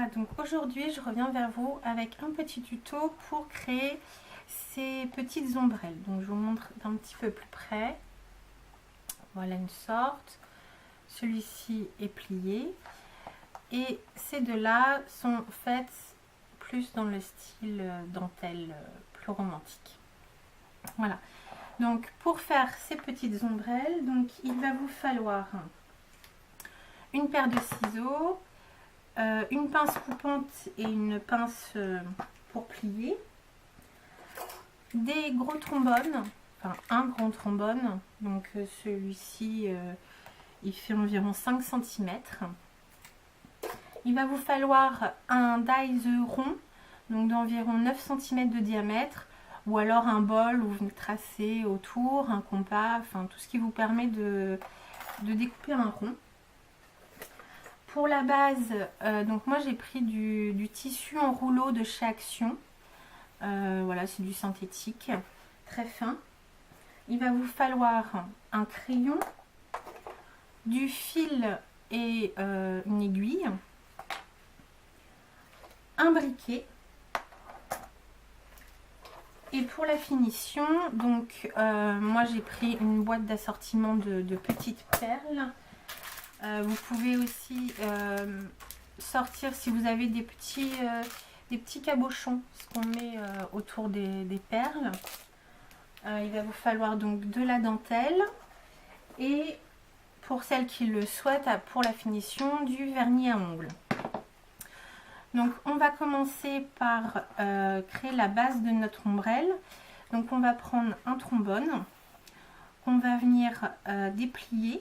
Voilà, donc aujourd'hui je reviens vers vous avec un petit tuto pour créer ces petites ombrelles. Donc je vous montre d'un petit peu plus près. Voilà une sorte. Celui-ci est plié. Et ces deux-là sont faites plus dans le style dentelle, plus romantique. Voilà. Donc pour faire ces petites ombrelles, donc il va vous falloir une paire de ciseaux, une pince coupante et une pince pour plier, des gros trombones, enfin un grand trombone, donc celui-ci il fait environ 5 cm. Il va vous falloir un dies rond, donc d'environ 9 cm de diamètre, ou alors un bol où vous tracez autour, un compas, enfin tout ce qui vous permet de découper un rond. Pour la base, donc moi j'ai pris du tissu en rouleau de chez Action. Voilà, c'est du synthétique, très fin. Il va vous falloir un crayon, du fil et une aiguille, un briquet. Et pour la finition, donc moi j'ai pris une boîte d'assortiment de petites perles. Vous pouvez aussi sortir, si vous avez des petits cabochons, ce qu'on met autour des perles. Il va vous falloir donc de la dentelle et pour celles qui le souhaitent, pour la finition, du vernis à ongles. Donc on va commencer par créer la base de notre ombrelle. Donc on va prendre un trombone qu'on va venir déplier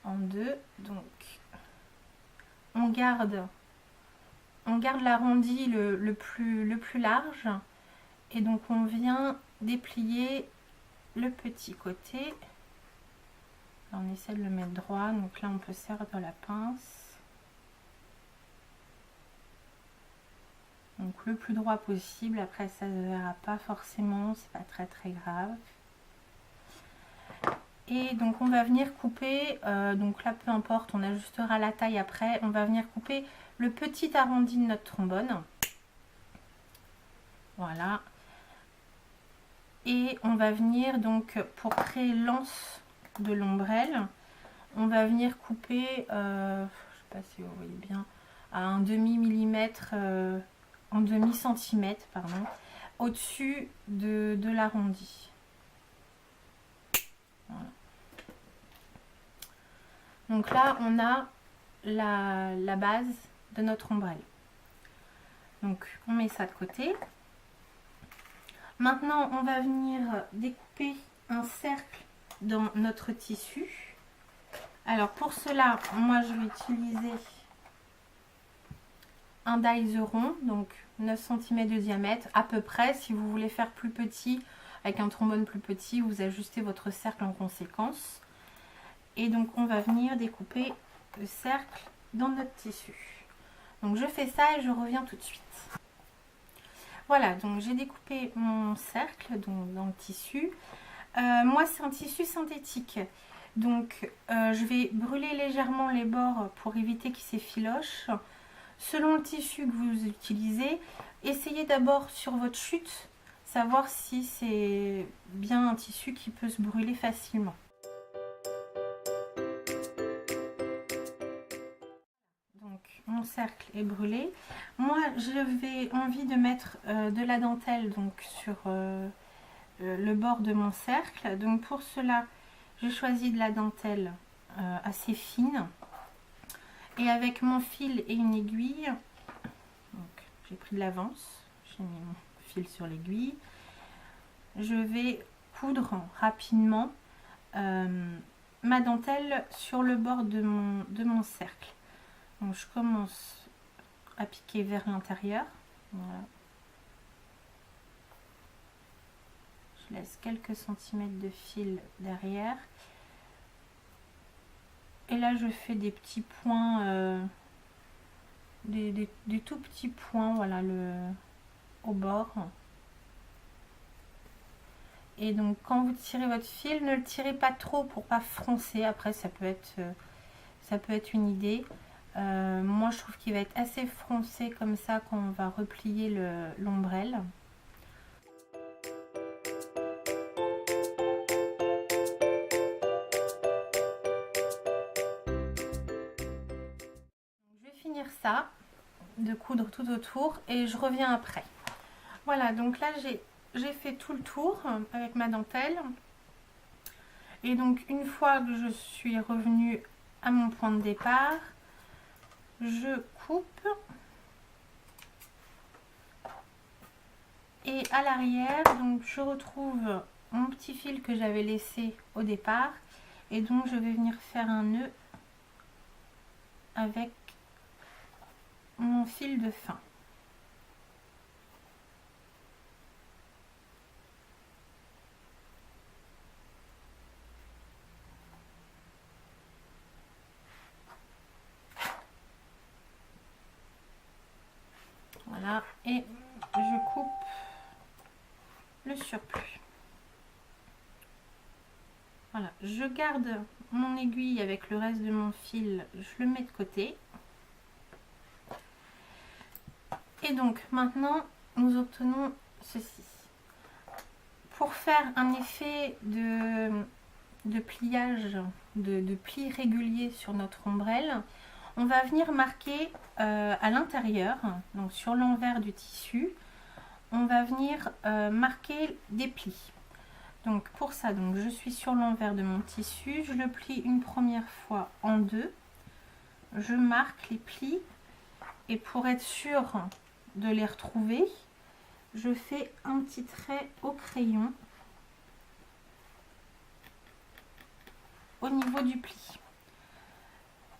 en deux. Donc on garde l'arrondi le plus large et donc on vient déplier le petit côté. Là, on essaie de le mettre droit, donc là on peut servir la pince. Donc le plus droit possible, après ça ne se verra pas forcément, c'est pas très grave. Et donc on va venir couper, donc là peu importe, on ajustera la taille après, on va venir couper le petit arrondi de notre trombone. Voilà. Et on va venir donc pour créer l'anse de l'ombrelle, on va venir couper, je sais pas si vous voyez bien, à un demi-millimètre, en demi-centimètre, pardon, au-dessus de l'arrondi. Voilà. Donc là, on a la base de notre ombrelle. Donc, on met ça de côté. Maintenant, on va venir découper un cercle dans notre tissu. Alors, pour cela, moi, je vais utiliser un dies rond, donc 9 cm de diamètre, à peu près. Si vous voulez faire plus petit, avec un trombone plus petit, vous ajustez votre cercle en conséquence. Et donc on va venir découper le cercle dans notre tissu. Donc je fais ça et je reviens tout de suite. Voilà, donc j'ai découpé mon cercle donc, dans le tissu. Moi c'est un tissu synthétique. Donc je vais brûler légèrement les bords pour éviter qu'il s'effiloche. Selon le tissu que vous utilisez, essayez d'abord sur votre chute, savoir si c'est bien un tissu qui peut se brûler facilement. Mon cercle est brûlé. Moi j'avais envie de mettre de la dentelle donc sur le bord de mon cercle. Donc pour cela j'ai choisi de la dentelle assez fine et avec mon fil et une aiguille, j'ai pris de l'avance, j'ai mis mon fil sur l'aiguille, je vais coudre rapidement ma dentelle sur le bord de mon cercle. Donc je commence à piquer vers l'intérieur. Voilà. Je laisse quelques centimètres de fil derrière. Et là je fais des petits points, des tout petits points, voilà, au bord. Et donc quand vous tirez votre fil, ne le tirez pas trop pour pas froncer. Après ça peut être une idée. Moi je trouve qu'il va être assez froncé comme ça quand on va replier l'ombrelle. Je vais finir ça, de coudre tout autour et je reviens après. Voilà, donc là j'ai fait tout le tour avec ma dentelle. Et donc une fois que je suis revenue à mon point de départ, je coupe. Et à l'arrière, donc je retrouve mon petit fil que j'avais laissé au départ. Et donc je vais venir faire un nœud avec mon fil de fin. Voilà, et je coupe le surplus. Voilà, je garde mon aiguille avec le reste de mon fil, je le mets de côté. Et donc maintenant, nous obtenons ceci. Pour faire un effet de pliage, de pli régulier sur notre ombrelle, on va venir marquer à l'intérieur, donc sur l'envers du tissu, on va venir marquer des plis. Donc pour ça, donc je suis sur l'envers de mon tissu, je le plie une première fois en deux, je marque les plis et pour être sûr de les retrouver, je fais un petit trait au crayon au niveau du pli.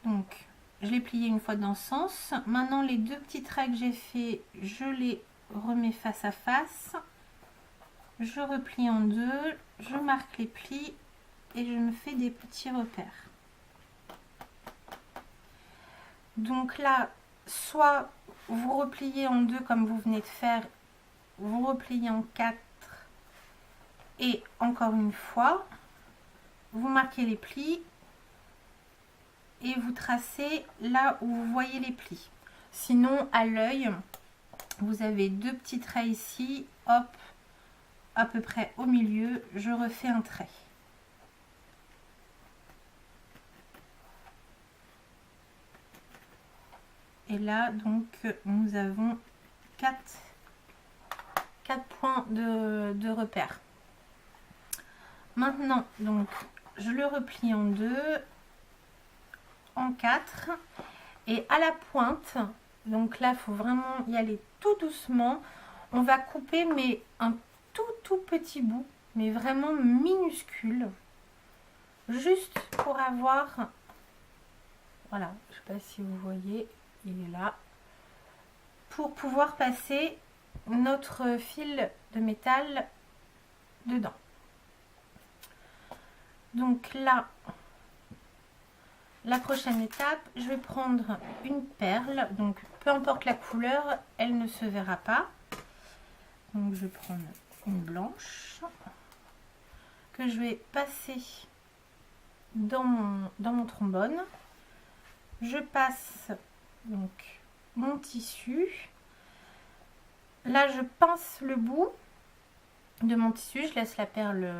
Donc je l'ai plié une fois dans ce sens. Maintenant les deux petits traits que j'ai fait, je les remets face à face. Je replie en deux, je marque les plis et je me fais des petits repères. Donc là, soit vous repliez en deux comme vous venez de faire, vous repliez en quatre et encore une fois, vous marquez les plis et vous tracez là où vous voyez les plis. Sinon, à l'œil, vous avez deux petits traits ici, hop, à peu près au milieu, je refais un trait. Et là, donc, nous avons 4 points de repère. Maintenant, donc, je le replie en deux, en 4. Et à la pointe, donc là, il faut vraiment y aller tout doucement. On va couper, mais un tout petit bout, mais vraiment minuscule. Juste pour avoir... Voilà, je ne sais pas si vous voyez... Il est là pour pouvoir passer notre fil de métal dedans. Donc là, la prochaine étape, je vais prendre une perle, donc peu importe la couleur, elle ne se verra pas. Donc je vais prendre une blanche que je vais passer dans mon trombone. Je passe donc mon tissu. Là je pince le bout de mon tissu, je laisse la perle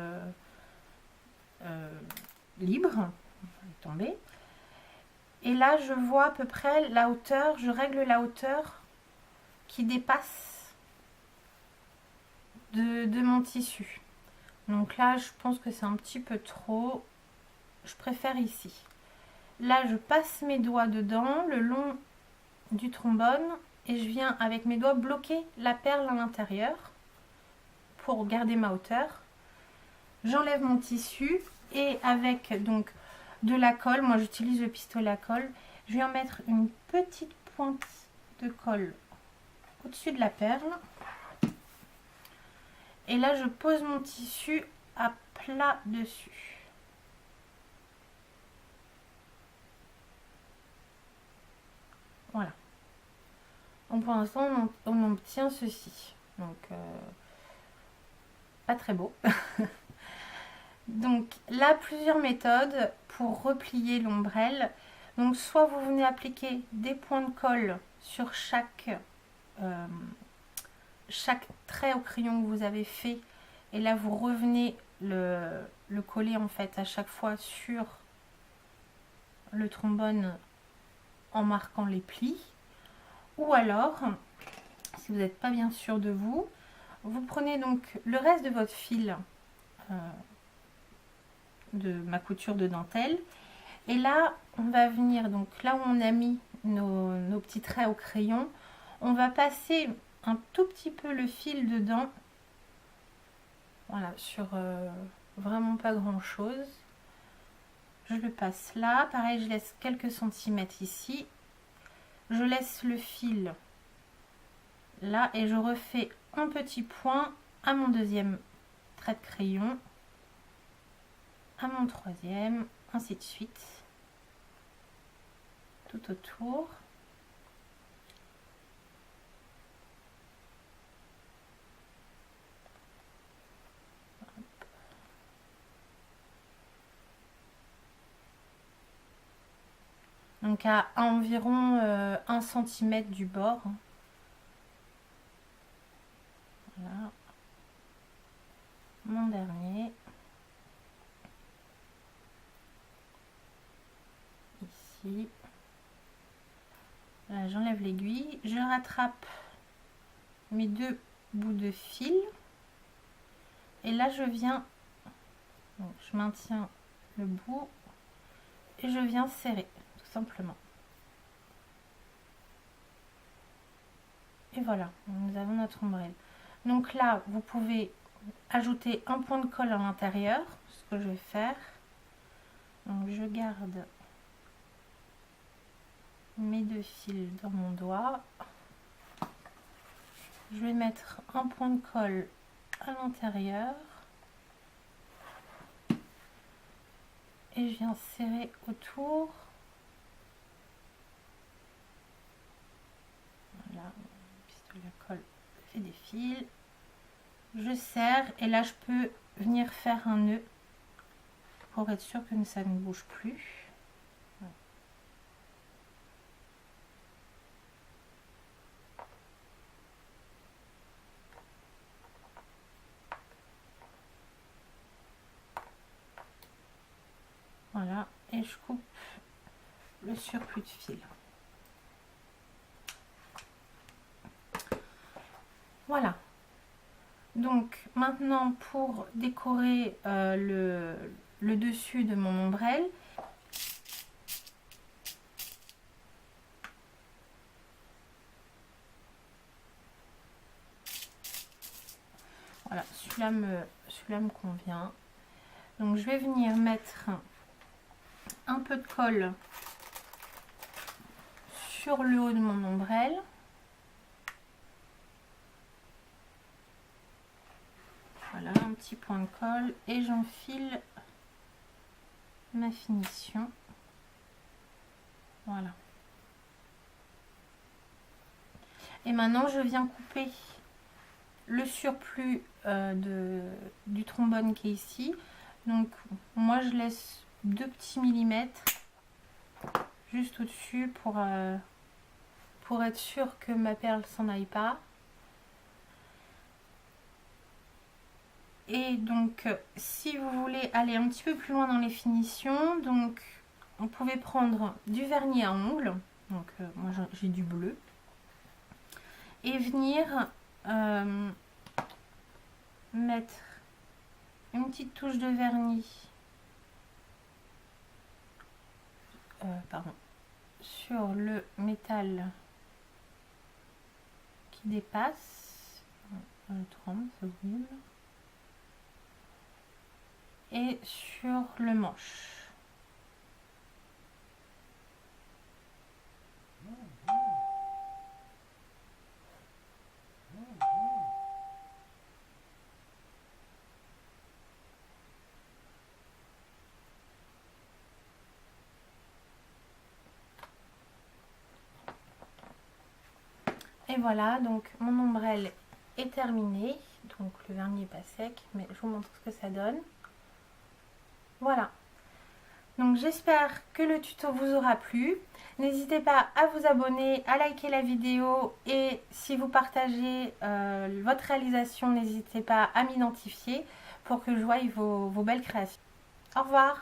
libre, tomber. Et là je vois à peu près la hauteur, je règle la hauteur qui dépasse de mon tissu. Donc là je pense que c'est un petit peu trop, je préfère ici. Là je passe mes doigts dedans le long du trombone et je viens avec mes doigts bloquer la perle à l'intérieur pour garder ma hauteur. J'enlève mon tissu et avec donc de la colle, moi j'utilise le pistolet à colle, je vais en mettre une petite pointe de colle au-dessus de la perle et là je pose mon tissu à plat dessus. Voilà. Donc pour l'instant on obtient ceci. Donc pas très beau. Donc là plusieurs méthodes pour replier l'ombrelle. Donc soit vous venez appliquer des points de colle sur chaque trait au crayon que vous avez fait, et là vous revenez le coller en fait à chaque fois sur le trombone en marquant les plis. Ou alors, si vous n'êtes pas bien sûr de vous, vous prenez donc le reste de votre fil de ma couture de dentelle, et là on va venir, donc là où on a mis nos petits traits au crayon, on va passer un tout petit peu le fil dedans, voilà, sur vraiment pas grand chose. Je le passe là, pareil, je laisse quelques centimètres ici, je laisse le fil là et je refais un petit point à mon deuxième trait de crayon, à mon troisième, ainsi de suite, tout autour. Donc à environ 1 cm du bord. Voilà. Mon dernier. Ici. Là, j'enlève l'aiguille. Je rattrape mes deux bouts de fil. Et là, je viens... Donc, je maintiens le bout. Et je viens serrer, tout simplement. Et voilà, nous avons notre ombrelle. Donc là, vous pouvez ajouter un point de colle à l'intérieur, ce que je vais faire. Donc je garde mes deux fils dans mon doigt. Je vais mettre un point de colle à l'intérieur. Et je viens serrer autour. Voilà, pistolet à colle fait des fils. Je serre et là je peux venir faire un nœud pour être sûr que ça ne bouge plus. Voilà, et je coupe le surplus de fil. Voilà. Donc maintenant, pour décorer le dessus de mon ombrelle, voilà, celui-là me convient. Donc je vais venir mettre un peu de colle sur le haut de mon ombrelle. Voilà, un petit point de colle et j'enfile ma finition. Voilà. Et maintenant, je viens couper le surplus du trombone qui est ici. Donc, moi, je laisse 2 petits millimètres juste au-dessus pour être sûr que ma perle s'en aille pas. Et donc, si vous voulez aller un petit peu plus loin dans les finitions, donc vous pouvez prendre du vernis à ongles. Donc, moi j'ai du bleu. Et venir mettre une petite touche de vernis sur le métal qui dépasse. Le tremble, c'est horrible. Et sur le manche. Et voilà, donc mon ombrelle est terminée. Donc le vernis n'est pas sec, mais je vous montre ce que ça donne. Voilà. Donc j'espère que le tuto vous aura plu. N'hésitez pas à vous abonner, à liker la vidéo et si vous partagez votre réalisation, n'hésitez pas à m'identifier pour que je voie vos belles créations. Au revoir!